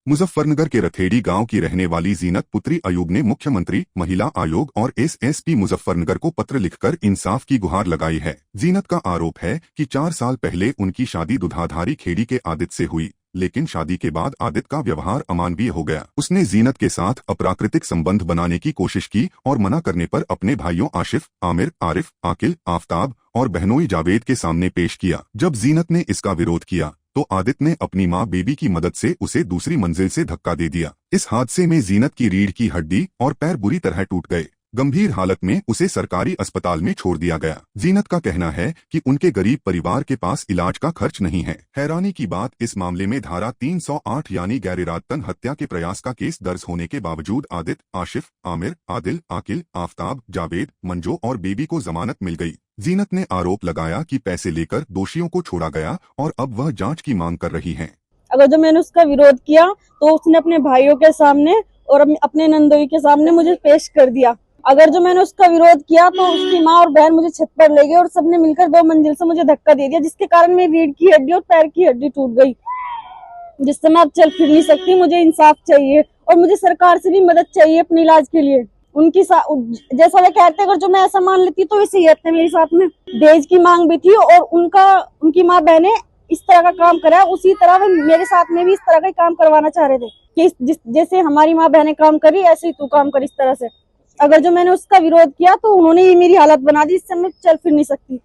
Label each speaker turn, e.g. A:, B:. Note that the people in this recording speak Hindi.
A: मुजफ्फरनगर के रथेड़ी गांव की रहने वाली जीनत पुत्री अयूब ने मुख्यमंत्री, महिला आयोग और एसएसपी मुजफ्फरनगर को पत्र लिखकर इंसाफ की गुहार लगाई है। जीनत का आरोप है कि 4 साल पहले उनकी शादी दुधाधारी खेड़ी के आदित्य से हुई, लेकिन शादी के बाद आदित्य का व्यवहार अमानवीय हो गया। उसने जीनत के साथ अप्राकृतिक संबंध बनाने की कोशिश की और मना करने पर अपने भाइयों आशिफ, आमिर, आरिफ, आकिल, आफताब और बहनोई जावेद के सामने पेश किया। जब जीनत ने इसका विरोध किया तो आदित्य ने अपनी मां बेबी की मदद से उसे दूसरी मंजिल से धक्का दे दिया। इस हादसे में जीनत की रीढ़ की हड्डी और पैर बुरी तरह टूट गए। गंभीर हालत में उसे सरकारी अस्पताल में छोड़ दिया गया। जीनत का कहना है कि उनके गरीब परिवार के पास इलाज का खर्च नहीं है। हैरानी की बात, इस मामले में धारा 308 यानी गैर-इरादतन हत्या के प्रयास का केस दर्ज होने के बावजूद आदित्य, आशिफ, आमिर, आदिल, आकिल, आफताब, जावेद, मंजो और बेबी को जमानत मिल गई। जीनत ने आरोप लगाया कि पैसे लेकर दोषियों को छोड़ा गया और अब वह जांच की मांग कर रही हैं।
B: अगर जो मैंने उसका विरोध किया तो उसने अपने भाइयों के सामने और अपने नंदोई के सामने मुझे पेश कर दिया। अगर जो मैंने उसका विरोध किया तो उसकी माँ और बहन मुझे छत पर ले गए और सबने मिलकर 2 मंजिल से मुझे धक्का दे दिया, जिसके कारण मेरी रीढ़ की हड्डी और पैर की हड्डी टूट गई, जिससे मैं अब चल फिर नहीं सकती। मुझे इंसाफ चाहिए और मुझे सरकार से भी मदद चाहिए अपने इलाज के लिए। उनकी जैसा वे कहते अगर जो मैं ऐसा मान लेती तो इसे ये थे मेरे साथ में दहेज की मांग भी थी और उनकी माँ बहने इस तरह का काम करा, उसी तरह वे मेरे साथ में भी इस तरह का काम करवाना चाह रहे थे कि जैसे हमारी माँ बहने काम करी ऐसे ही तू काम कर। इस तरह से अगर जो मैंने उसका विरोध किया तो उन्होंने ये मेरी हालत बना दी, इससे मैं चल फिर नहीं सकती।